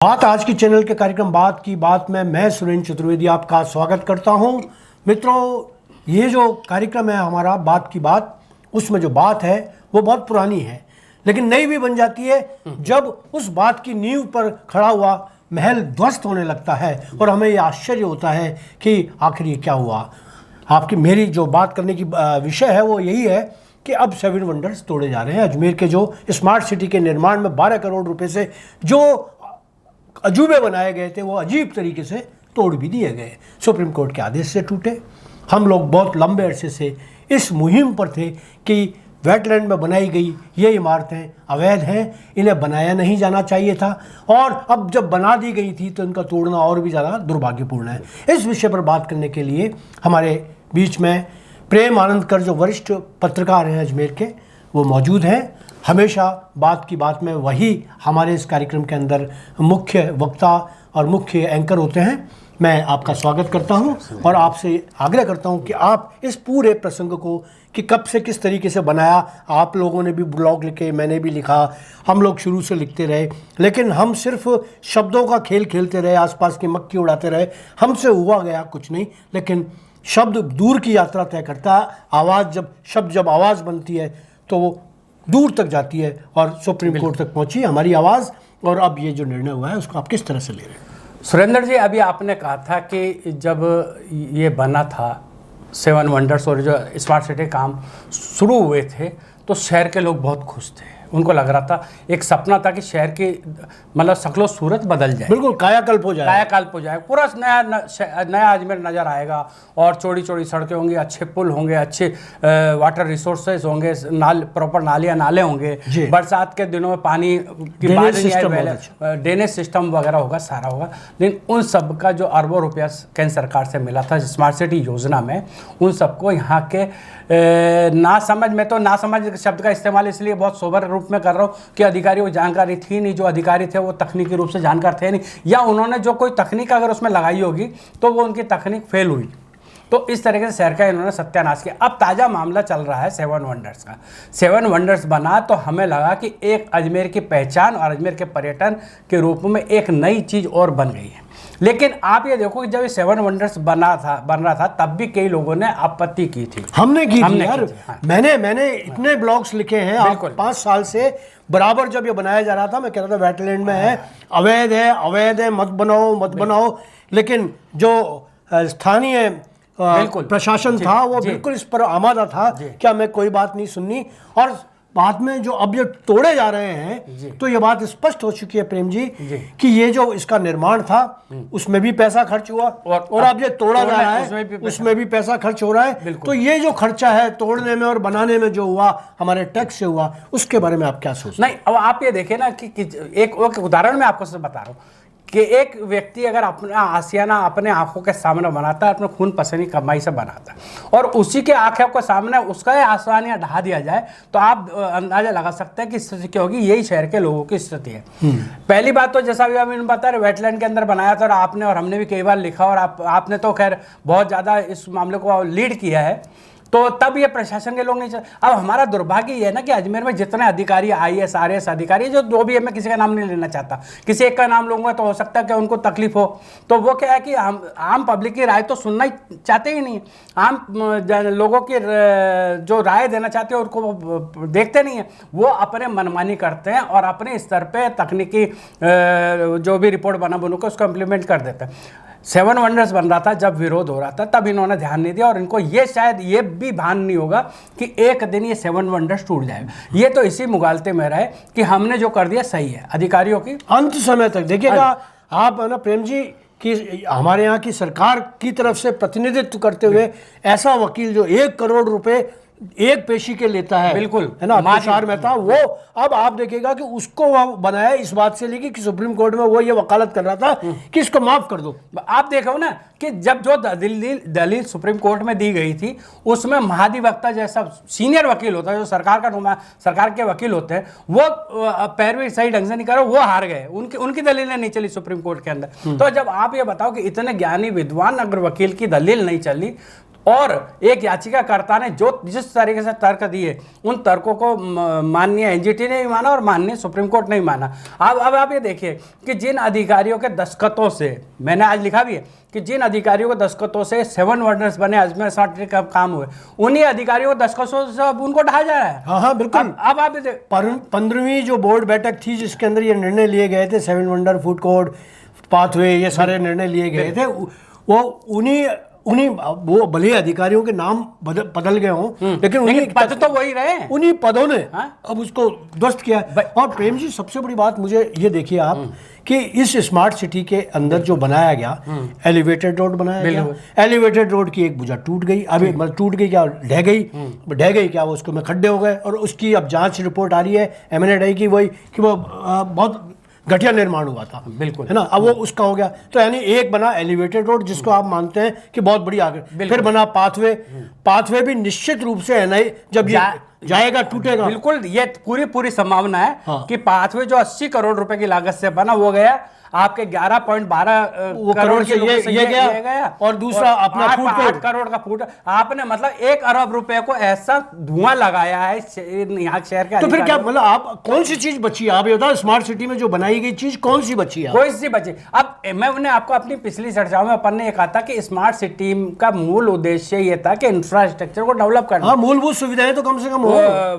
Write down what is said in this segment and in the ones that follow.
बात आज की चैनल के कार्यक्रम बात की बात में मैं सुरेंद्र चतुर्वेदी आपका स्वागत करता हूं। मित्रों, ये जो कार्यक्रम है हमारा बात की बात, उसमें जो बात है वो बहुत पुरानी है लेकिन नई भी बन जाती है जब उस बात की नींव पर खड़ा हुआ महल ध्वस्त होने लगता है और हमें ये आश्चर्य होता है कि आखिर ये क्या हुआ। आपकी मेरी जो बात करने की विषय है वो यही है कि अब 7 वंडर्स तोड़े जा रहे हैं। अजमेर के जो स्मार्ट सिटी के निर्माण में 12 करोड़ रुपए से जो अजूबे बनाए गए थे वो अजीब तरीके से तोड़ भी दिए गए, सुप्रीम कोर्ट के आदेश से टूटे। हम लोग बहुत लंबे अरसे से इस मुहिम पर थे कि वेटलैंड में बनाई गई ये इमारतें अवैध हैं, इन्हें बनाया नहीं जाना चाहिए था और अब जब बना दी गई थी तो इनका तोड़ना और भी ज़्यादा दुर्भाग्यपूर्ण है। इस विषय पर बात करने के लिए हमारे बीच में प्रेम आनंदकर जो वरिष्ठ पत्रकार हैं अजमेर के, वो मौजूद हैं। हमेशा बात की बात में वही हमारे इस कार्यक्रम के अंदर मुख्य वक्ता और मुख्य एंकर होते हैं। मैं आपका स्वागत करता हूं और आपसे आग्रह करता हूं कि आप इस पूरे प्रसंग को कि कब से किस तरीके से बनाया, आप लोगों ने भी ब्लॉग लिखे, मैंने भी लिखा, हम लोग शुरू से लिखते रहे लेकिन हम सिर्फ शब्दों का खेल खेलते रहे, आसपास की मक्खी उड़ाते रहे, हमसे हुआ गया कुछ नहीं। लेकिन शब्द दूर की यात्रा तय करता है। आवाज़ जब आवाज़ बनती है तो वो दूर तक जाती है और सुप्रीम कोर्ट तक पहुंची हमारी आवाज़। और अब ये जो निर्णय हुआ है उसको आप किस तरह से ले रहे हैं? सुरेंद्र जी, अभी आपने कहा था कि जब ये बना था 7 वंडर्स और जो स्मार्ट सिटी काम शुरू हुए थे तो शहर के लोग बहुत खुश थे। उनको लग रहा था, एक सपना था कि शहर की मतलब शक्लो सूरत बदल जाए, बिल्कुल कायाकल्प हो जाए, पूरा नया अजमेर नज़र आएगा और चौड़ी चौड़ी सड़कें होंगी, अच्छे पुल होंगे, अच्छे वाटर रिसोर्सेज होंगे, प्रॉपर नाले होंगे, बरसात के दिनों में पानी की बात नहीं आए, ड्रेनेज सिस्टम वगैरह होगा, सारा होगा। लेकिन उन सब का जो अरबों रुपया केंद्र सरकार से मिला था स्मार्ट सिटी योजना में, उन सबको यहाँ के नासमझ में, तो नासमझ शब्द का इस्तेमाल इसलिए बहुत सोबर रूप में कर रहा हूँ कि अधिकारियों को जानकारी थी नहीं, जो अधिकारी थे वो तकनीकी रूप से जानकार थे नहीं, या उन्होंने जो कोई तकनीक अगर उसमें लगाई होगी तो वो उनकी तकनीक फेल हुई। तो इस तरीके से शहर का इन्होंने सत्यानाश किया। अब ताज़ा मामला चल रहा है 7 वंडर्स का। 7 वंडर्स बना तो हमें लगा कि एक अजमेर की पहचान और अजमेर के पर्यटन के रूप में एक नई चीज़ और बन गई है। लेकिन आप ये देखो कि जब ये 7 वंडर्स बन रहा था तब भी कई लोगों ने आपत्ति की थी। हमने की थी यार। हाँ। मैंने इतने ब्लॉग्स लिखे हैं। 5 साल से बराबर जब ये बनाया जा रहा था मैं कह रहा था वेटलैंड में है, अवैध है, मत बनाओ। लेकिन जो स्थानीय प्रशासन था वो बिल्कुल इस पर आमादा था कि हमें कोई बात नहीं सुननी। और बाद में जो अब ये तोड़े जा रहे हैं तो ये बात स्पष्ट हो चुकी है प्रेम जी कि ये जो इसका निर्माण था उसमें भी पैसा खर्च हुआ और अब ये तोड़ा जा रहा है उसमें भी पैसा खर्च हो रहा है। तो ये जो खर्चा है तोड़ने में और बनाने में जो हुआ हमारे टैक्स से हुआ, उसके बारे में आप क्या सोचते हैं? नहीं, अब आप ये देखिए ना कि एक उदाहरण मैं आपको बता रहा हूँ कि एक व्यक्ति अगर अपना आशियाना अपने आंखों के सामने बनाता है, अपने खून पसीने की कमाई से बनाता है और उसी के आंखों के सामने उसका आसानियाँ ढहा दिया जाए तो आप अंदाजा लगा सकते हैं कि स्थिति क्या होगी। यही शहर के लोगों की स्थिति है। पहली बात तो जैसा भी मैंने बता रहे, वेटलैंड के अंदर बनाया था और आपने और हमने भी कई बार लिखा और आपने तो खैर बहुत ज़्यादा इस मामले को लीड किया है, तो तब ये प्रशासन के लोग नहीं चल। अब हमारा दुर्भाग्य ये है ना कि अजमेर में जितने अधिकारी IAS RAS अधिकारी जो भी है, मैं किसी का नाम नहीं लेना चाहता, किसी एक का नाम लूंगा तो हो सकता है कि उनको तकलीफ हो। तो वो क्या है कि हम आम पब्लिक की राय तो सुनना ही चाहते ही नहीं, आम लोगों की जो राय देना चाहते हैं उनको देखते नहीं है, वो अपने मनमानी करते हैं और अपने स्तर पर तकनीकी जो भी रिपोर्ट बना के उसको इम्प्लीमेंट कर देते हैं। 7 वंडर्स बन रहा था जब विरोध हो रहा था तब इन्होंने ध्यान नहीं दिया और इनको ये शायद ये भी भान नहीं होगा कि एक दिन ये 7 वंडर्स टूट जाएगा। ये तो इसी मुगालते में रहे कि हमने जो कर दिया सही है। अधिकारियों की अंत समय तक देखिएगा आप ना प्रेम जी कि हमारे यहाँ की सरकार की तरफ से प्रतिनिधित्व करते हुए ऐसा वकील जो 1 करोड़ रुपए एक पेशी के लेता है, बिल्कुल है ना, तुषार मेहता, वो अब आप देखिएगा कि उसको वह बनाया इस बात से लेके कि सुप्रीम कोर्ट में वो ये वकालत कर रहा था कि इसको माफ कर दो। आप देखो ना कि जब जो दलील सुप्रीम कोर्ट में दी गई थी उसमें महाधिवक्ता जैसा सीनियर वकील होता है, जो सरकार के वकील होते हैं, वो पैरवी सही ढंग से नहीं करो, वो हार गए, उनकी दलीलें नहीं चली सुप्रीम कोर्ट के अंदर। तो जब आप ये बताओ कि इतने ज्ञानी विद्वान अगर वकील की दलील नहीं चली और एक याचिकाकर्ता ने जो जिस तरीके से तर्क दिए, उन तर्कों को माननीय एनजीटी ने भी माना और माननीय सुप्रीम कोर्ट ने भी माना। अब आप ये देखिए कि जिन अधिकारियों के दस्तखतों से, मैंने आज लिखा भी है कि जिन अधिकारियों के दस्तखतों से 7 वंडर्स बने, अजमेर स्मार्ट सिटी का काम हुए, उन्हीं अधिकारियों के दस्तखतों से अब उनको ढाया जा रहा है। हाँ हाँ बिल्कुल। अब आप 15वीं जो बोर्ड बैठक थी जिसके अंदर ये निर्णय लिए गए थे, 7 वंडर, फूड कोर्ट, पाथवे, ये सारे निर्णय लिए गए थे, वो उन्हीं वो भले अधिकारियों के नाम बदल गए हों, लेकिन उन्हीं पद तो वही रहे, उन्हीं पदों ने हाँ? अब उसको ध्वस्त किया। और प्रेम जी, सबसे बड़ी बात मुझे ये देखिए आप कि इस स्मार्ट सिटी के अंदर जो बनाया गया, एलिवेटेड रोड बनाया गया, एलिवेटेड रोड की एक भुजा टूट गई। अभी मतलब टूट गई क्या, ढह गई क्या, वो उसको में खड्डे हो गए, और उसकी अब जांच रिपोर्ट आ रही है M&A की, वही कि वो बहुत घटिया निर्माण हुआ था, बिल्कुल, है ना। अब वो उसका हो गया, तो यानी एक बना एलिवेटेड रोड जिसको आप मानते हैं कि बहुत बड़ी आगे, फिर बना पाथवे भी निश्चित रूप से NI जब ये जाएगा टूटेगा। बिल्कुल, ये पूरी संभावना है हाँ। कि पाथवे जो 80 करोड़ रुपए की लागत से बना वो गया, आपके 11.12 करोड़ से ये गया, और दूसरा अपना 8 करोड़ का फूट। आपने मतलब 1 अरब रुपए को ऐसा धुआं लगाया है यहाँ शहर के। तो फिर क्या मतलब आप कौन सी चीज बची है? आप ये बताओ, स्मार्ट सिटी में जो बनाई गई चीज कौन सी बची है? कोई सी बची। अब मैंने आपको अपनी पिछली चर्चाओं में अपन ने ये कहा था कि स्मार्ट सिटी का मूल उद्देश्य ये था कि इंफ्रास्ट्रक्चर को डेवलप करना। हाँ, मूलभूत सुविधाएं तो कम से कम हो,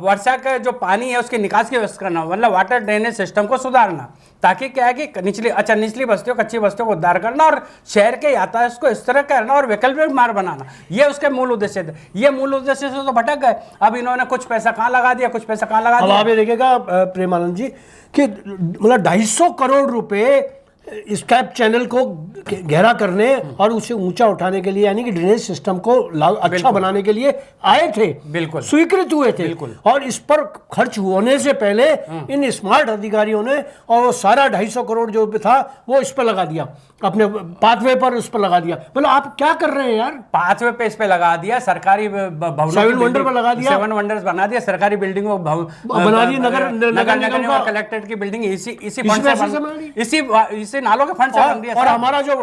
वर्षा का जो पानी है उसकी निकास की व्यवस्था करना, मतलब वाटर ड्रेनेज सिस्टम को सुधारना, ताकि क्या है कि निचली बस्तियों, कच्ची बस्तियों को उद्धार करना और शहर के यातायात को इस तरह करना और वैकल्पिक मार्ग बनाना, ये उसके मूल उद्देश्य थे। ये मूल उद्देश्य से तो भटक गए। अब इन्होंने कुछ पैसा कहाँ लगा दिया, कुछ पैसा कहाँ लगा दिया। अब आप ये देखिएगा प्रेमानंद जी कि मतलब 250 करोड़ रुपए स्कैप चैनल को गहरा करने और उसे ऊंचा उठाने के लिए, यानी कि ड्रेनेज सिस्टम को अच्छा बनाने के लिए आए थे, बिल्कुल स्वीकृत हुए थे। और इस पर खर्च होने से पहले इन स्मार्ट अधिकारियों ने और वो सारा 250 करोड़ जो था वो इस पर लगा दिया, अपने पाथवे पर उस पर लगा दिया। मतलब आप क्या कर रहे हैं यार? पाथवे पे इस पे लगा दिया, सरकारी भवनों 7 वंडर पर लगा दिया, 7 वंडर्स बना दिया, सरकारी बिल्डिंग बना दी, नगर निगम और कलेक्ट्रेट की बिल्डिंग इसी फंड से, इसी नालों के फंड से बन दिया। और हमारा जो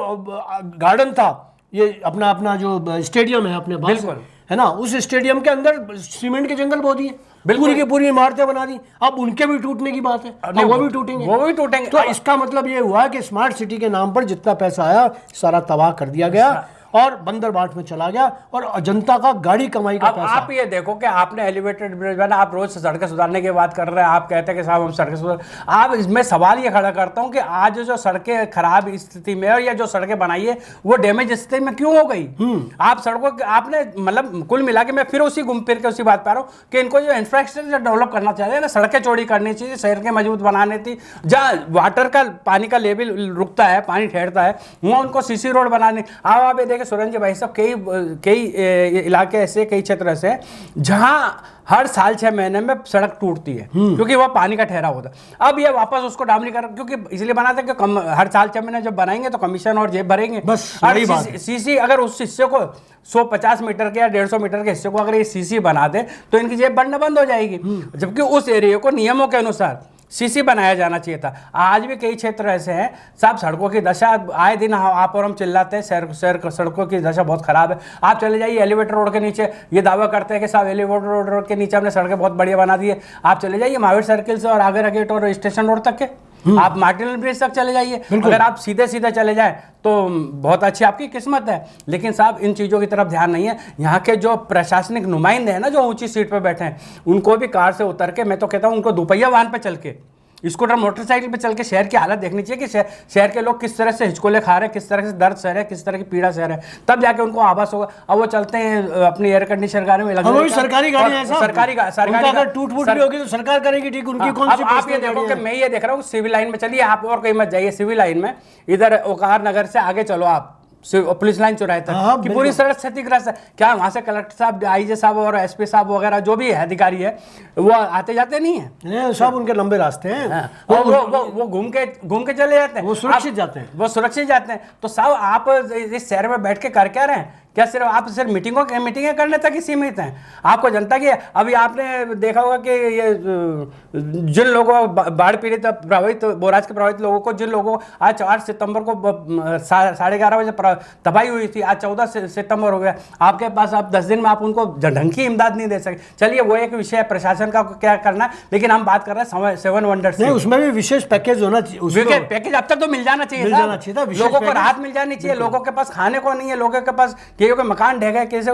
गार्डन था, ये अपना जो स्टेडियम है अपने पास, है ना, उस स्टेडियम के अंदर सीमेंट के जंगल बो दिए, पूरी की पूरी इमारतें बना दी। अब उनके भी टूटने की बात है, अब वो भी टूटेंगे। तो इसका मतलब ये हुआ कि स्मार्ट सिटी के नाम पर जितना पैसा आया सारा तबाह कर दिया गया और बंदरबाट में चला गया, और जनता का गाड़ी कमाई का पैसा। आप ये देखो कि आपने एलिवेटेड ब्रिज बना, आप रोज सड़कें सुधारने की बात कर रहे हैं, आप कहते हैं कि साहब हम सड़कें सुधार। आप इसमें सवाल ये खड़ा करता हूं कि आज जो सड़कें खराब स्थिति में, और या जो सड़कें बनाई है वो डैमेज स्थिति में क्यों हो गई? आप सड़कों आपने मतलब कुल मिला के, मैं फिर घूम फिर के उसी बात पर आ रहा हूँ कि इनको जो इंफ्रास्ट्रक्चर डेवलप करना चाहिए ना, सड़कें चौड़ी करनी चाहिए, शहर के मजबूत बनाने थी, जहाँ वाटर का पानी का लेवल रुकता है, पानी ठहरता है, वहाँ उनको सीसी रोड बनाने। आप ये देखें सुरेंद्र जी भाई साहब, कई इलाके ऐसे, कई क्षेत्र ऐसे जहां हर साल 6 महीने में सड़क टूटती है क्योंकि वह पानी का ठहराव होता है। अब ये वापस उसको डामरीकरण क्योंकि इसलिए बनाते हैं कि हर साल 6 महीने जब बनाएंगे तो कमिशन और जेब भरेंगे। बस सीसी अगर उस हिस्से को 150 मीटर के या 150 मीटर के हिस्से को अगर ये सीसी बना दे तो इनकी जेब भरना बंद हो जाएगी, जबकि उस एरिया को नियमों के अनुसार सीसी बनाया जाना चाहिए था। आज भी कई क्षेत्र ऐसे हैं साहब, सड़कों की दशा आए दिन आप और हम चिल्लाते हैं शहर सड़कों की दशा बहुत खराब है। आप चले जाइए एलिवेटर रोड के नीचे, ये दावा करते हैं कि साहब एलिवेटर रोड के नीचे हमने सड़कें बहुत बढ़िया बना दी है। आप चले जाइए महावीर सर्किल से और आगरा गेट और स्टेशन रोड तक के, आप मार्टिनल ब्रिज तक चले जाइए, अगर आप सीधे सीधे चले जाएं तो बहुत अच्छी आपकी किस्मत है। लेकिन साहब इन चीज़ों की तरफ ध्यान नहीं है। यहाँ के जो प्रशासनिक नुमाइंदे हैं ना, जो ऊंची सीट पे बैठे हैं, उनको भी कार से उतर के, मैं तो कहता हूँ उनको दोपहिया वाहन पे चल के, स्कूटर मोटरसाइकिल पे चल के शहर की हालत देखनी चाहिए कि शहर के लोग किस तरह से हिचकोले खा रहे हैं, किस तरह से दर्द सह रहे हैं, किस तरह की पीड़ा सह रहे हैं, तब जाके उनको आभास होगा। अब वो चलते हैं अपनी एयर कंडीशनर गाड़ी में, सरकारी गाड़ी है, सरकारी अगर टूट-फूट भी होगी तो सरकार करेगी, ठीक, उनकी कौन सी? आप ये देखो कि मैं ये देख रहा हूँ सिविल लाइन में चलिए, आप और कहीं मत जाइए, सिविल लाइन में इधर ओकार नगर से आगे चलो आप पुलिस लाइन चौराहे तक कि पूरी सड़क क्षतिग्रस्त है। क्या वहां से कलेक्टर साहब, आईजी साहब और एसपी साहब वगैरह जो भी अधिकारी है वो आते जाते नहीं है? सब उनके लंबे रास्ते हैं, वो घूम के चले जाते हैं, वो सुरक्षित जाते हैं, तो साहब आप इस शहर में बैठ के कर क्या रहे हैं? क्या सिर्फ आप सिर्फ मीटिंगें करने तक ही सीमित हैं? आपको जनता की, अभी आपने देखा होगा कि ये जिन लोगों बाढ़ पीड़ित प्रभावित बोराज के प्रभावित लोगों को, जिन लोगों को आज 8 सितंबर को 11:30 बजे तबाही हुई थी, आज 14 सितंबर हो गया, आपके पास आप 10 दिन में आप उनको ढंग की इमदाद नहीं दे सके। चलिए वो एक विषय है प्रशासन का क्या करना है, लेकिन हम बात कर रहे हैं 7 वंडर्स नहीं, उसमें भी विशेष पैकेज होना चाहिए। पैकेज अब तक तो मिल जाना चाहिए, लोगों को राहत मिल जानी चाहिए। लोगों के पास खाने को नहीं है, लोगों के पास कईयों के मकान ढह गए, कैसे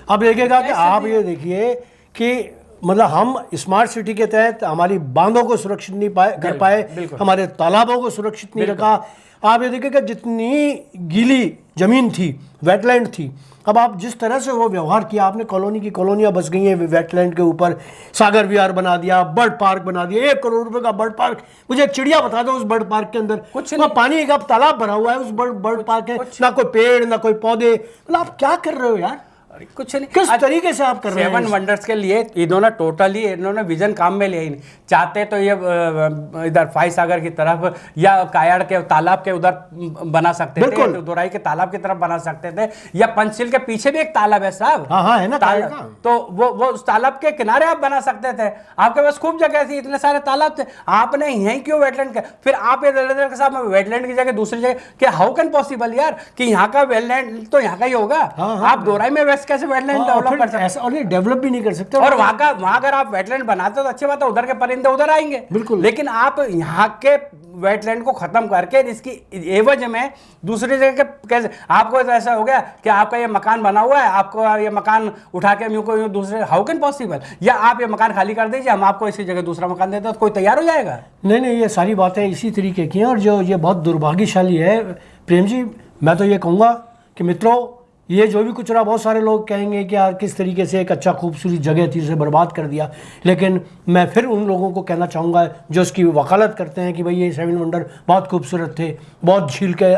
अब देखिएगा कि आप ये देखिए कि मतलब हम स्मार्ट सिटी के तहत हमारी बांधों को सुरक्षित नहीं कर पाए, हमारे तालाबों को सुरक्षित नहीं रखा। आप ये देखिए कि जितनी गीली जमीन थी, वेटलैंड थी, अब आप जिस तरह से वो व्यवहार किया, आपने कॉलोनी की कॉलोनियां बस गई हैं वेटलैंड के ऊपर, सागर विहार बना दिया, बर्ड पार्क बना दिया, 1 करोड़ रुपए का बर्ड पार्क। मुझे एक चिड़िया बता दो उस बर्ड पार्क के अंदर कुछ नहीं, पानी का तालाब भरा हुआ है उस बर्ड पार्क में, ना कोई पेड़ ना कोई पौधे। मतलब आप क्या कर रहे हो यार, कुछ नहीं, किस तरीके से आप कर रहे हैं? 7 वंडर्स के लिए इन्होंने विजन काम में लिया ही नहीं। चाहते तो ये इधर फाई सागर की तरफ या कायड़ के तालाब के उधर बना सकते थे, तो दोराई के तालाब की तरफ बना सकते थे, या पंचशील के पीछे भी एक तालाब है साहब। हाँ है ना तालाब, तो वो उस तालाब के किनारे आप बना सकते थे। आपके पास खूब जगह थी, इतने सारे तालाब थे, आपने यहीं क्यों वेटलैंड का? फिर आप ये के साथ वेटलैंड की जगह दूसरी जगह, क्या हाउ कैन पॉसिबल यार कि यहाँ का वेटलैंड तो यहाँ का ही होगा? आप दोराई में वेस्ट कैसे वेटलैंड डेवलप कर सकते? ऐसा और डेवलप भी नहीं कर सकते। और वहां अगर आप वेटलैंड बनाते हो तो अच्छी बात है, उधर के परिंदे उधर आएंगे, बिल्कुल। लेकिन आप यहाँ के वेटलैंड को खत्म करके इसकी एवज में दूसरी जगह कैसे? आपको तो ऐसा हो गया कि आपका ये मकान बना हुआ है, आपको ये मकान उठा के यूं दूसरे, हाउ कैन पॉसिबल? या आप ये मकान खाली कर दीजिए, हम आपको इसी जगह दूसरा मकान देते हैं, तो कोई तैयार हो जाएगा? नहीं, ये सारी बातें इसी तरीके की हैं। और जो ये बहुत दुर्भाग्यशाली है प्रेम जी, मैं तो ये कहूँगा कि मित्रों, ये जो भी कुछ रहा, बहुत सारे लोग कहेंगे कि यार किस तरीके से एक अच्छा खूबसूरत जगह थी उसे बर्बाद कर दिया, लेकिन मैं फिर उन लोगों को कहना चाहूँगा जो उसकी वकालत करते हैं कि भाई ये 7 वंडर बहुत खूबसूरत थे, बहुत झील के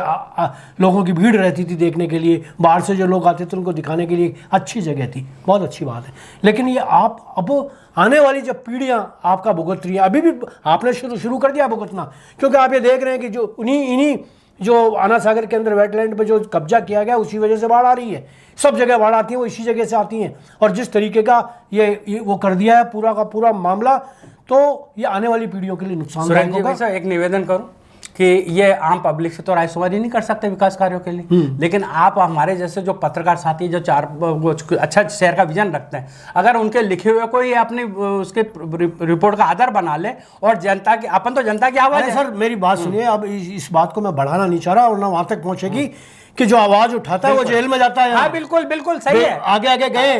लोगों की भीड़ रहती थी देखने के लिए, बाहर से जो लोग आते थे उनको दिखाने के लिए अच्छी जगह थी, बहुत अच्छी बात है। लेकिन ये आप अब आने वाली जब पीढ़ियाँ आपका भुगत रही हैं, अभी भी आपने शुरू कर दिया भुगतना, क्योंकि आप ये देख रहे हैं कि जो इन्हीं जो आना सागर के अंदर वेटलैंड पे जो कब्जा किया गया उसी वजह से बाढ़ आ रही है। सब जगह बाढ़ आती है, वो इसी जगह से आती हैं। और जिस तरीके का ये वो कर दिया है पूरा का पूरा मामला, तो ये आने वाली पीढ़ियों के लिए नुकसानदायक होगा। एक निवेदन करूं कि ये आम पब्लिक से तो रायशुमारी नहीं कर सकते विकास कार्यों के लिए, लेकिन आप हमारे जैसे जो पत्रकार साथी जो अच्छा शहर का विजन रखते हैं, अगर उनके लिखे हुए को ये अपनी उसके रिपोर्ट का आधार बना ले और जनता की, अपन तो जनता की आवाज है। सर मेरी बात सुनिए, अब इस बात को मैं बढ़ाना नहीं चाह रहा, और ना वहां तक पहुंचेगी कि जो आवाज उठाता है वो जेल में जाता है। हाँ बिल्कुल बिल्कुल सही है। आगे गए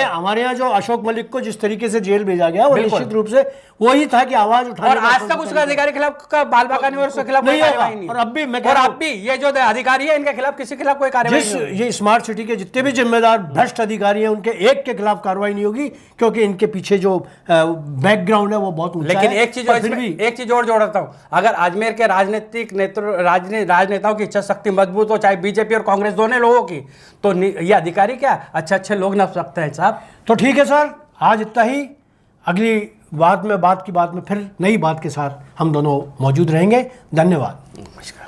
हमारे यहाँ जो अशोक मलिक को जिस तरीके से जेल भेजा गया वो निश्चित रूप से वही था कि आवाज उठाने, और आज तक उसके अधिकारी खिलाफ का बाल बाकानी और उसके खिलाफ कोई कार्रवाई नहीं। और अब भी ये जो अधिकारी है इनके खिलाफ किसी के खिलाफ कोई कार्रवाई नहीं होगी। ये स्मार्ट सिटी के जितने भी जिम्मेदार भ्रष्ट अधिकारी हैं उनके एक के खिलाफ कार्रवाई नहीं होगी, क्योंकि इनके पीछे जो बैकग्राउंड है वो बहुत ऊंचा है। लेकिन एक चीज और जोड़ता हूँ, अगर अजमेर के राजनेताओं की इच्छा शक्ति मजबूत हो, चाहे बीजेपी और कांग्रेस दोनों लोगों की, तो ये अधिकारी क्या अच्छे लोग नप सकते हैं साहब। तो ठीक है सर, आज इतना ही। अगली बात की बात में फिर नई बात के साथ हम दोनों मौजूद रहेंगे। धन्यवाद। नमस्कार।